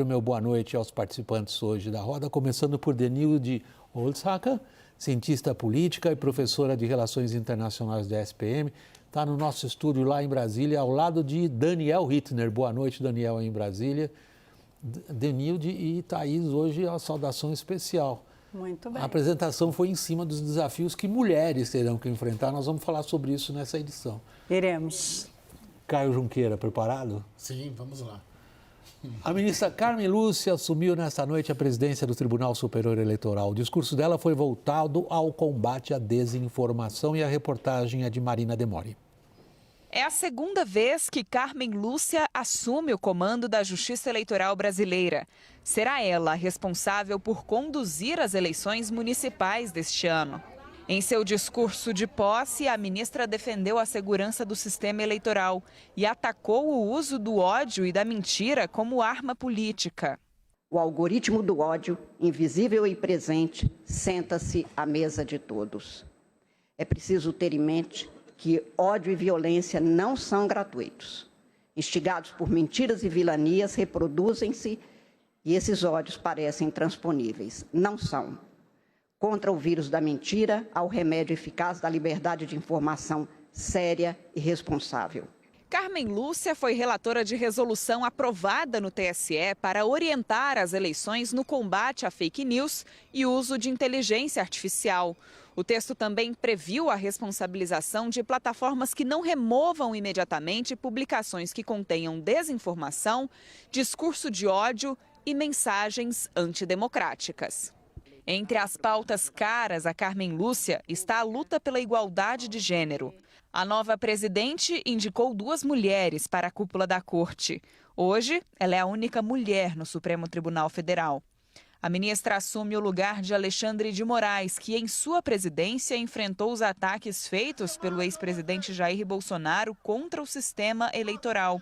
Meu boa noite aos participantes hoje da roda, começando por Denilde Holzhacker, cientista política e professora de Relações Internacionais da SPM. Está no nosso estúdio lá em Brasília, ao lado de Daniel Hittner. Boa noite, Daniel, em Brasília. Denilde e Thaís, hoje a saudação especial. Muito bem. A apresentação foi em cima dos desafios que mulheres terão que enfrentar. Nós vamos falar sobre isso nessa edição. Iremos. Caio Junqueira, preparado? Sim, vamos lá. A ministra Carmen Lúcia assumiu nesta noite a presidência do Tribunal Superior Eleitoral. O discurso dela foi voltado ao combate à desinformação e a reportagem é de Marina Demori. É a segunda vez que Carmen Lúcia assume o comando da Justiça Eleitoral brasileira. Será ela responsável por conduzir as eleições municipais deste ano. Em seu discurso de posse, a ministra defendeu a segurança do sistema eleitoral e atacou o uso do ódio e da mentira como arma política. O algoritmo do ódio, invisível e presente, senta-se à mesa de todos. É preciso ter em mente que ódio e violência não são gratuitos. Instigados por mentiras e vilanias, reproduzem-se e esses ódios parecem intransponíveis. Não são. Contra o vírus da mentira, há o remédio eficaz da liberdade de informação séria e responsável. Carmen Lúcia foi relatora de resolução aprovada no TSE para orientar as eleições no combate a fake news e uso de inteligência artificial. O texto também previu a responsabilização de plataformas que não removam imediatamente publicações que contenham desinformação, discurso de ódio e mensagens antidemocráticas. Entre as pautas caras a Carmen Lúcia está a luta pela igualdade de gênero. A nova presidente indicou 2 mulheres para a cúpula da corte. Hoje, ela é a única mulher no Supremo Tribunal Federal. A ministra assume o lugar de Alexandre de Moraes, que em sua presidência enfrentou os ataques feitos pelo ex-presidente Jair Bolsonaro contra o sistema eleitoral.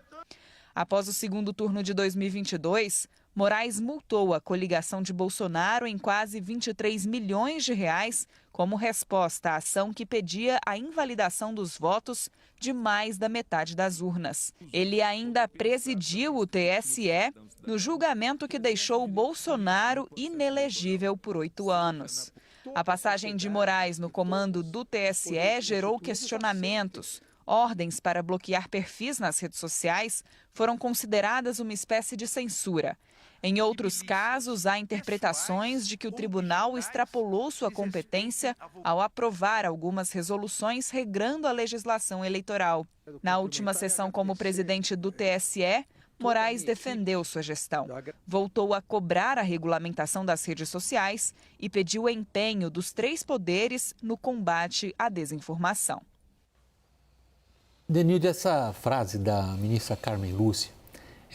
Após o segundo turno de 2022, Moraes multou a coligação de Bolsonaro em quase 23 milhões de reais como resposta à ação que pedia a invalidação dos votos de mais da metade das urnas. Ele ainda presidiu o TSE no julgamento que deixou Bolsonaro inelegível por 8 anos. A passagem de Moraes no comando do TSE gerou questionamentos. Ordens para bloquear perfis nas redes sociais foram consideradas uma espécie de censura. Em outros casos, há interpretações de que o tribunal extrapolou sua competência ao aprovar algumas resoluções regrando a legislação eleitoral. Na última sessão como presidente do TSE, Moraes defendeu sua gestão. Voltou a cobrar a regulamentação das redes sociais e pediu o empenho dos 3 poderes no combate à desinformação. Denilde, essa frase da ministra Carmen Lúcia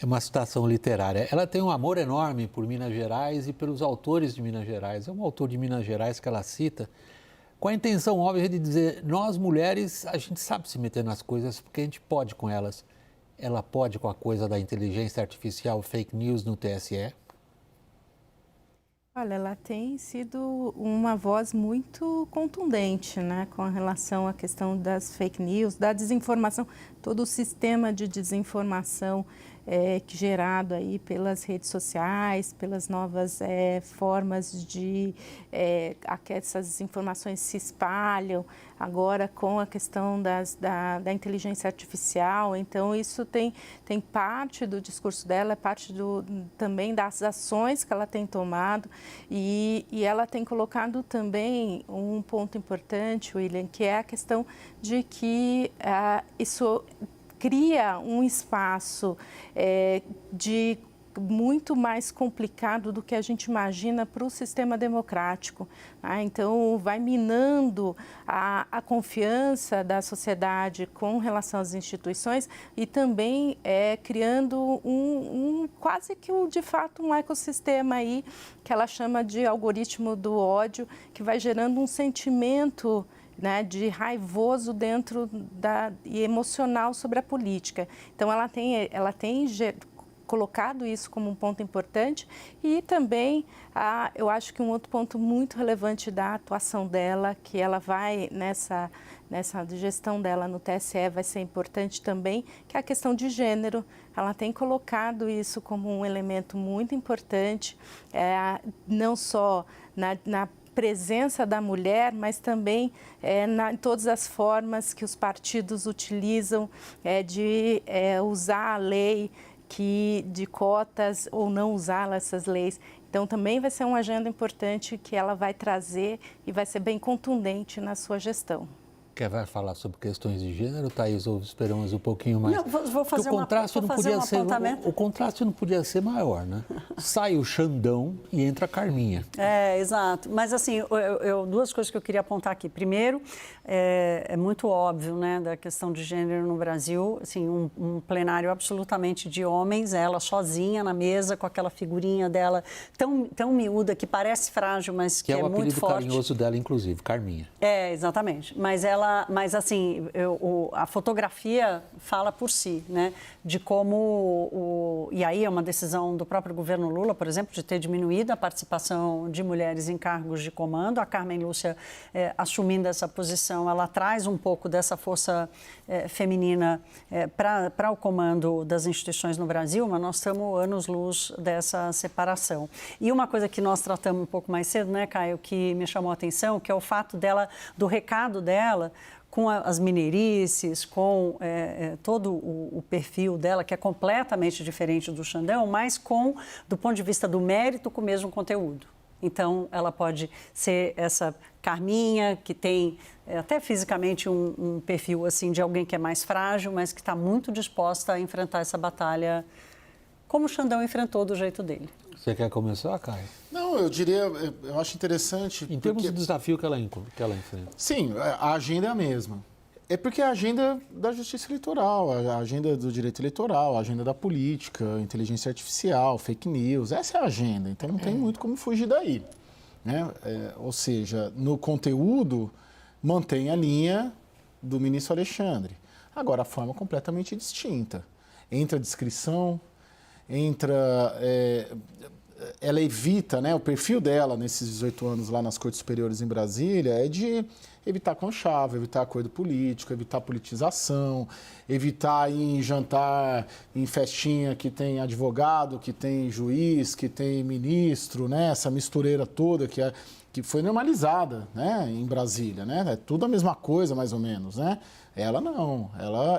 é uma citação literária. Ela tem um amor enorme por Minas Gerais e pelos autores de Minas Gerais. É um autor de Minas Gerais que ela cita com a intenção óbvia de dizer: nós mulheres, a gente sabe se meter nas coisas porque a gente pode com elas. Ela pode com a coisa da inteligência artificial, fake news no TSE? Olha, ela tem sido uma voz muito contundente, né, com relação à questão das fake news, da desinformação, todo o sistema de desinformação gerado aí pelas redes sociais, pelas novas formas de que essas informações se espalham, agora com a questão da inteligência artificial. Então, isso tem parte do discurso dela, parte também das ações que ela tem tomado e ela tem colocado também um ponto importante, William, que é a questão de que isso cria um espaço de muito mais complicado do que a gente imagina para o sistema democrático. Então, vai minando a confiança da sociedade com relação às instituições e também criando quase que, de fato, um ecossistema aí que ela chama de algoritmo do ódio, que vai gerando um sentimento, né, de raivoso dentro e emocional sobre a política. Então, ela tem colocado isso como um ponto importante e também eu acho que um outro ponto muito relevante da atuação dela, que ela vai nessa gestão dela no TSE vai ser importante também, que é a questão de gênero. Ela tem colocado isso como um elemento muito importante, não só na presença da mulher, mas também em todas as formas que os partidos utilizam de usar a lei de cotas ou não usar essas leis. Então, também vai ser uma agenda importante que ela vai trazer e vai ser bem contundente na sua gestão. Vai falar sobre questões de gênero, Thaís, ou esperamos um pouquinho mais? Não, vou fazer o contraste não podia ser, o contraste não podia ser maior, né? Sai o Xandão e entra a Carminha. Exato. Mas, assim, duas coisas que eu queria apontar aqui. Primeiro, é muito óbvio, né, da questão de gênero no Brasil, assim, um plenário absolutamente de homens, ela sozinha na mesa, com aquela figurinha dela tão miúda, que parece frágil, mas que é muito forte. Que é o apelido carinhoso dela, inclusive, Carminha. Exatamente. Mas assim, a fotografia fala por si, né? De como e aí é uma decisão do próprio governo Lula, por exemplo, de ter diminuído a participação de mulheres em cargos de comando. A Carmen Lúcia, assumindo essa posição, ela traz um pouco dessa força feminina para o comando das instituições no Brasil, mas nós estamos anos-luz dessa separação. E uma coisa que nós tratamos um pouco mais cedo, né, Caio, que me chamou a atenção, que é o fato do recado dela com as mineirices, com todo o perfil dela, que é completamente diferente do Xandão, mas do ponto de vista do mérito, com o mesmo conteúdo. Então, ela pode ser essa Carminha, que tem até fisicamente um perfil assim, de alguém que é mais frágil, mas que está muito disposta a enfrentar essa batalha como o Xandão enfrentou do jeito dele. Você quer começar, Caio? Não, eu acho interessante... Em termos do desafio que ela enfrenta. Sim, a agenda é a mesma. É porque é a agenda da justiça eleitoral, a agenda do direito eleitoral, a agenda da política, inteligência artificial, fake news, essa é a agenda, então não tem muito como fugir daí. Né? Ou seja, no conteúdo, mantém a linha do ministro Alexandre. Agora, a forma completamente distinta. Entra a descrição, ela evita, né, o perfil dela nesses 18 anos lá nas Cortes Superiores em Brasília é de evitar conchavo, evitar acordo político, evitar politização, evitar ir em jantar, em festinha que tem advogado, que tem juiz, que tem ministro, né, essa mistureira toda que foi normalizada, né, em Brasília, né, é tudo a mesma coisa mais ou menos, né. Ela não,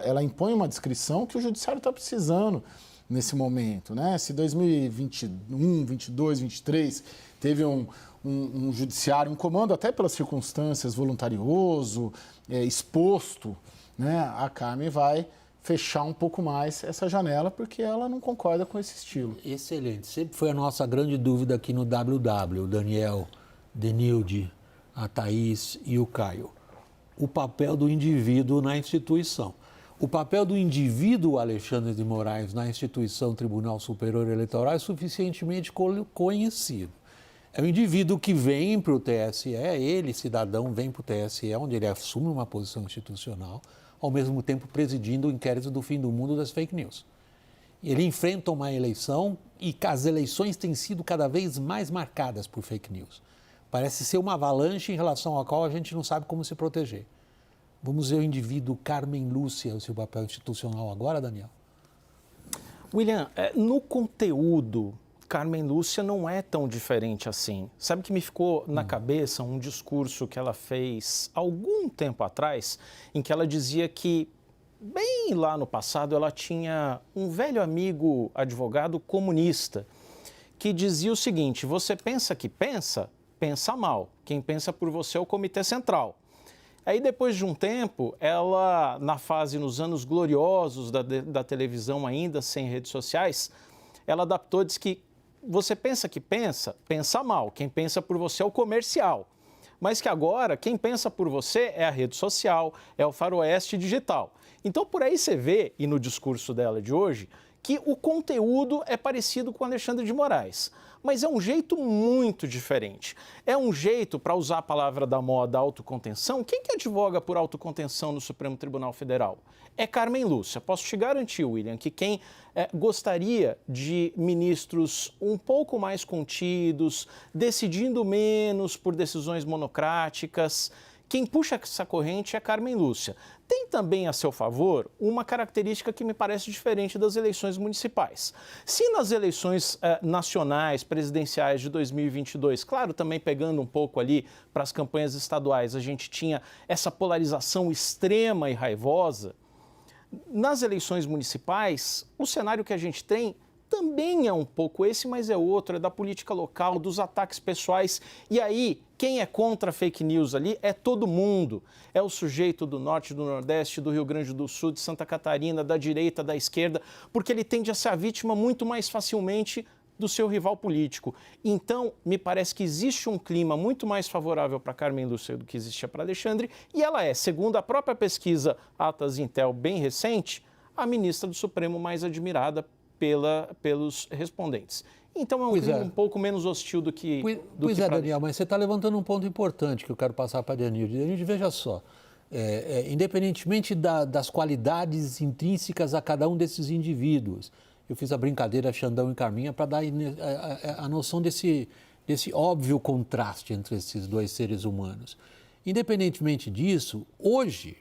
ela impõe uma descrição que o judiciário está precisando nesse momento, né? Se 2021, 22, 23 teve um judiciário, um comando até pelas circunstâncias voluntarioso, exposto, né? A Carmen vai fechar um pouco mais essa janela porque ela não concorda com esse estilo. Excelente. Sempre foi a nossa grande dúvida aqui no WW, o Daniel, Denilde, a Thaís e o Caio. O papel do indivíduo na instituição. O papel do indivíduo Alexandre de Moraes na instituição Tribunal Superior Eleitoral é suficientemente conhecido. É um indivíduo que vem para o TSE, ele, cidadão, vem para o TSE, onde ele assume uma posição institucional, ao mesmo tempo presidindo o inquérito do fim do mundo das fake news. Ele enfrenta uma eleição e as eleições têm sido cada vez mais marcadas por fake news. Parece ser uma avalanche em relação à qual a gente não sabe como se proteger. Vamos ver o indivíduo Carmen Lúcia, o seu papel institucional agora, Daniel? William, no conteúdo, Carmen Lúcia não é tão diferente assim. Sabe que me ficou na cabeça um discurso que ela fez algum tempo atrás, em que ela dizia que, bem lá no passado, ela tinha um velho amigo advogado comunista, que dizia o seguinte: você pensa que pensa mal. Quem pensa por você é o Comitê Central. Aí, depois de um tempo, ela, nos anos gloriosos da televisão ainda, sem redes sociais, ela adaptou e disse que você pensa que pensa mal. Quem pensa por você é o comercial. Mas que agora, quem pensa por você é a rede social, é o faroeste digital. Então, por aí você vê, e no discurso dela de hoje, que o conteúdo é parecido com Alexandre de Moraes, mas é um jeito muito diferente. É um jeito, para usar a palavra da moda, autocontenção. Quem que advoga por autocontenção no Supremo Tribunal Federal? É Carmen Lúcia. Posso te garantir, William, que quem gostaria de ministros um pouco mais contidos, decidindo menos por decisões monocráticas, quem puxa essa corrente é Carmen Lúcia. Tem também a seu favor uma característica que me parece diferente das eleições municipais. Se nas eleições nacionais, presidenciais de 2022, claro, também pegando um pouco ali para as campanhas estaduais, a gente tinha essa polarização extrema e raivosa, nas eleições municipais, o cenário que a gente tem também é um pouco esse, mas é outro, é da política local, dos ataques pessoais. E aí, quem é contra fake news ali é todo mundo. É o sujeito do norte, do nordeste, do Rio Grande do Sul, de Santa Catarina, da direita, da esquerda, porque ele tende a ser a vítima muito mais facilmente do seu rival político. Então, me parece que existe um clima muito mais favorável para Carmen Lúcia do que existia para Alexandre, e ela é, segundo a própria pesquisa Atas Intel bem recente, a ministra do Supremo mais admirada pelos respondentes. Então é um clima um pouco menos hostil do que... Pois é, Daniel, mas você está levantando um ponto importante que eu quero passar para a Danilde. Danilde, veja só, independentemente das qualidades intrínsecas a cada um desses indivíduos, eu fiz a brincadeira Xandão e Carminha para dar a noção desse óbvio contraste entre esses dois seres humanos. Independentemente disso, hoje,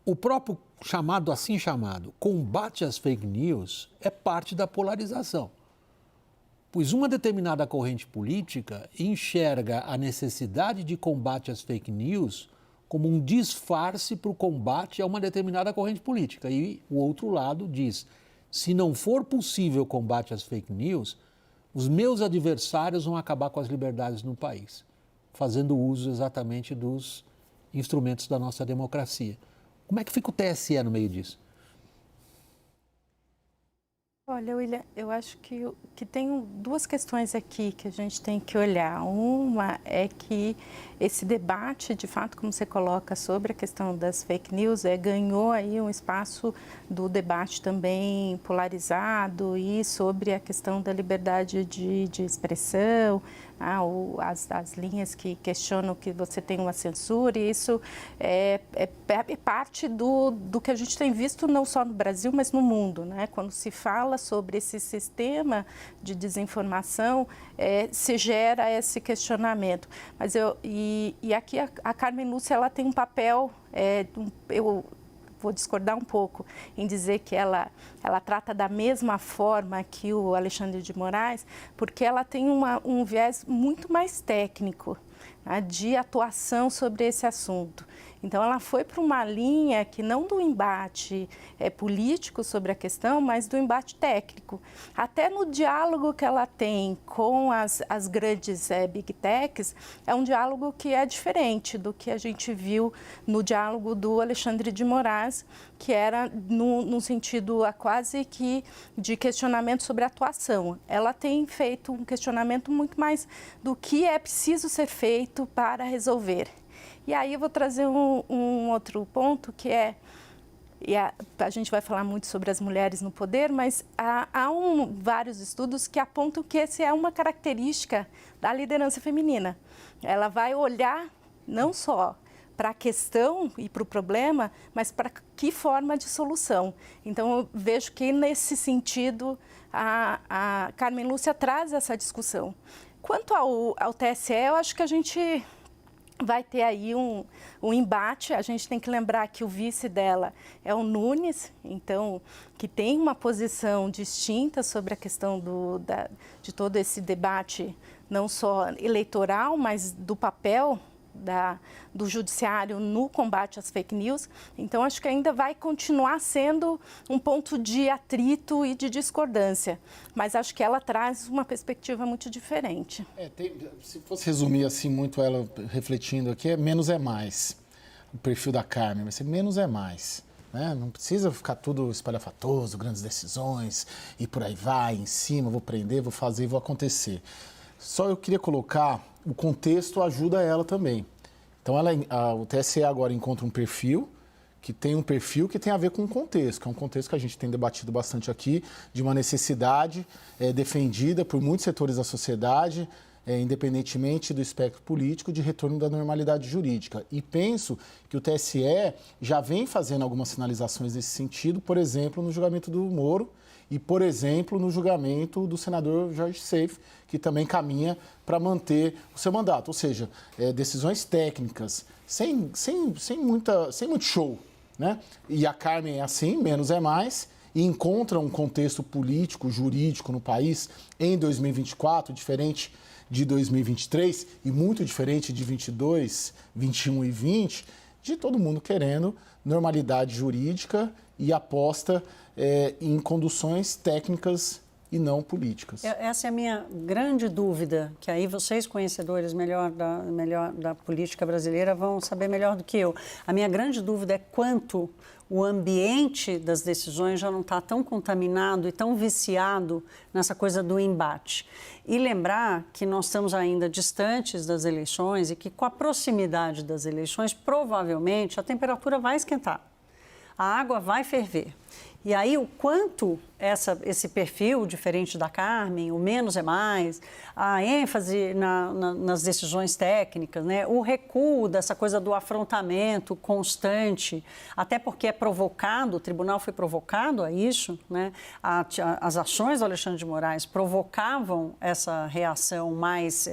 o próprio chamado combate às fake news é parte da polarização. Pois uma determinada corrente política enxerga a necessidade de combate às fake news como um disfarce para o combate a uma determinada corrente política. E o outro lado diz, se não for possível o combate às fake news, os meus adversários vão acabar com as liberdades no país, fazendo uso exatamente dos instrumentos da nossa democracia. Como é que fica o TSE no meio disso? Olha, William, eu acho que tem duas questões aqui que a gente tem que olhar. Uma é que esse debate, de fato, como você coloca, sobre a questão das fake news, ganhou aí um espaço do debate também polarizado e sobre a questão da liberdade de expressão, as linhas que questionam que você tem uma censura, e isso é parte do que a gente tem visto não só no Brasil, mas no mundo, né? Quando se fala sobre esse sistema de desinformação, se gera esse questionamento. Mas aqui a Carmen Lúcia, ela tem um papel, eu vou discordar um pouco em dizer que ela trata da mesma forma que o Alexandre de Moraes, porque ela tem um viés muito mais técnico, né, de atuação sobre esse assunto. Então, ela foi para uma linha que não do embate político sobre a questão, mas do embate técnico. Até no diálogo que ela tem com as grandes Big Techs, é um diálogo que é diferente do que a gente viu no diálogo do Alexandre de Moraes, que era no sentido quase que de questionamento sobre a atuação. Ela tem feito um questionamento muito mais do que é preciso ser feito para resolver. E aí eu vou trazer um outro ponto que a gente vai falar muito sobre as mulheres no poder, mas há vários estudos que apontam que essa é uma característica da liderança feminina. Ela vai olhar não só para a questão e para o problema, mas para que forma de solução. Então, eu vejo que nesse sentido a Carmen Lúcia traz essa discussão. Quanto ao TSE, eu acho que a gente vai ter aí um embate. A gente tem que lembrar que o vice dela é o Nunes, então, que tem uma posição distinta sobre a questão de todo esse debate, não só eleitoral, mas do papel do judiciário no combate às fake news. Então, acho que ainda vai continuar sendo um ponto de atrito e de discordância, mas acho que ela traz uma perspectiva muito diferente. Se fosse resumir assim muito ela refletindo aqui, menos é mais. O perfil da Carmen vai ser menos é mais. Né? Não precisa ficar tudo espalhafatoso, grandes decisões, e por aí vai, em cima, vou prender, vou fazer, vou acontecer. Só eu queria colocar, o contexto ajuda ela também. Então, o TSE agora encontra um perfil que tem um perfil que tem a ver com o contexto, que é um contexto que a gente tem debatido bastante aqui, de uma necessidade defendida por muitos setores da sociedade, independentemente do espectro político, de retorno da normalidade jurídica. E penso que o TSE já vem fazendo algumas sinalizações nesse sentido, por exemplo, no julgamento do Moro e, por exemplo, no julgamento do senador Jorge Seife, que também caminha para manter o seu mandato. Ou seja, decisões técnicas, sem muito show, né? E a Carmen é assim, menos é mais, e encontra um contexto político, jurídico no país em 2024, diferente de 2023 e muito diferente de 22, 21 e 20, de todo mundo querendo normalidade jurídica e aposta em conduções técnicas e não políticas. Essa é a minha grande dúvida, que aí vocês, conhecedores melhor da política brasileira, vão saber melhor do que eu. A minha grande dúvida é quanto o ambiente das decisões já não está tão contaminado e tão viciado nessa coisa do embate. E lembrar que nós estamos ainda distantes das eleições e que com a proximidade das eleições, provavelmente, a temperatura vai esquentar, a água vai ferver. E aí, o quanto esse perfil diferente da Carmen, o menos é mais, a ênfase nas decisões técnicas, né? O recuo dessa coisa do afrontamento constante, até porque é provocado, o tribunal foi provocado a isso, né? As ações do Alexandre de Moraes provocavam essa reação mais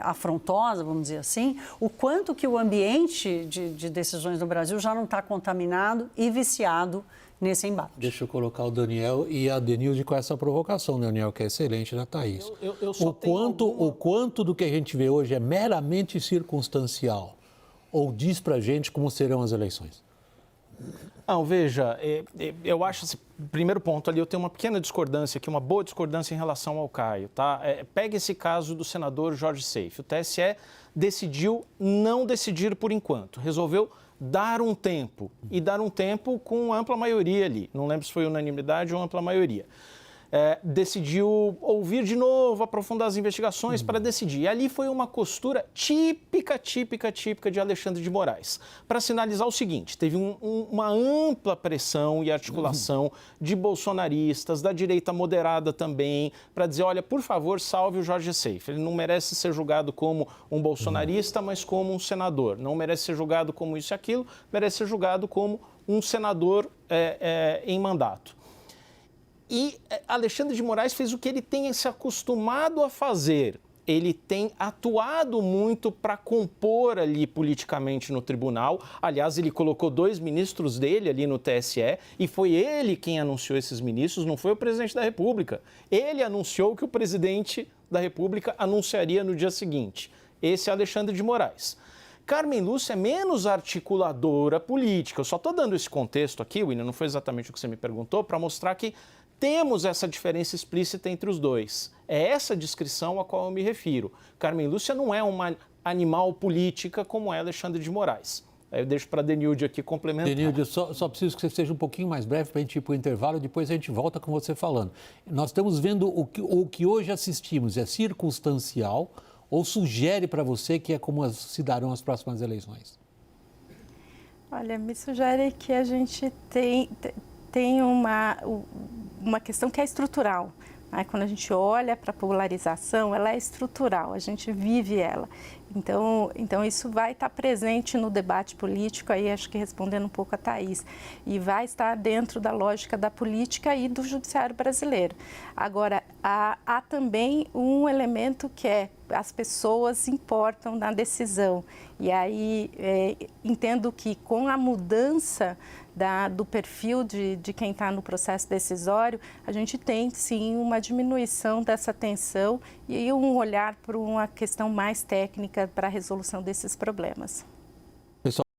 afrontosa, vamos dizer assim, o quanto que o ambiente de decisões no Brasil já não está contaminado e viciado nesse embate. Deixa eu colocar o Daniel e a Denilde com essa provocação, Daniel, que é excelente da Thaís. O quanto do que a gente vê hoje é meramente circunstancial ou diz pra gente como serão as eleições? Não, veja, eu acho, assim, primeiro ponto ali, eu tenho uma pequena discordância aqui, uma boa discordância em relação ao Caio, tá? Pega esse caso do senador Jorge Seife. O TSE decidiu não decidir por enquanto, resolveu dar um tempo, e dar um tempo com ampla maioria ali, não lembro se foi unanimidade ou ampla maioria. Decidiu ouvir de novo, aprofundar as investigações para decidir. E ali foi uma costura típica de Alexandre de Moraes. Para sinalizar o seguinte, teve uma ampla pressão e articulação de bolsonaristas, da direita moderada também, para dizer, olha, por favor, salve o Jorge Seife. Ele não merece ser julgado como um bolsonarista, mas como um senador. Não merece ser julgado como isso e aquilo, merece ser julgado como um senador em mandato. E Alexandre de Moraes fez o que ele tem se acostumado a fazer. Ele tem atuado muito para compor ali politicamente no tribunal. Aliás, ele colocou 2 ministros dele ali no TSE e foi ele quem anunciou esses ministros, não foi o presidente da República. Ele anunciou que o presidente da República anunciaria no dia seguinte. Esse é Alexandre de Moraes. Carmen Lúcia é menos articuladora política. Eu só estou dando esse contexto aqui, William, não foi exatamente o que você me perguntou, para mostrar que temos essa diferença explícita entre os dois. É essa descrição a qual eu me refiro. Carmen Lúcia não é uma animal política como é Alexandre de Moraes. Aí eu deixo para a Denilde aqui complementar. Denilde, só preciso que você seja um pouquinho mais breve para a gente ir para o intervalo e depois a gente volta com você falando. Nós estamos vendo o que hoje assistimos é circunstancial ou sugere para você que é como se darão as próximas eleições? Olha, me sugere que a gente tem uma questão que é estrutural. Né? Quando a gente olha para a polarização, ela é estrutural, a gente vive ela. Então isso vai estar presente no debate político, aí acho que respondendo um pouco a Thaís, e vai estar dentro da lógica da política e do judiciário brasileiro. Agora, há também um elemento que é as pessoas importam na decisão. E aí entendo que com a mudança do perfil de quem está no processo decisório, a gente tem sim uma diminuição dessa tensão e um olhar para uma questão mais técnica para a resolução desses problemas.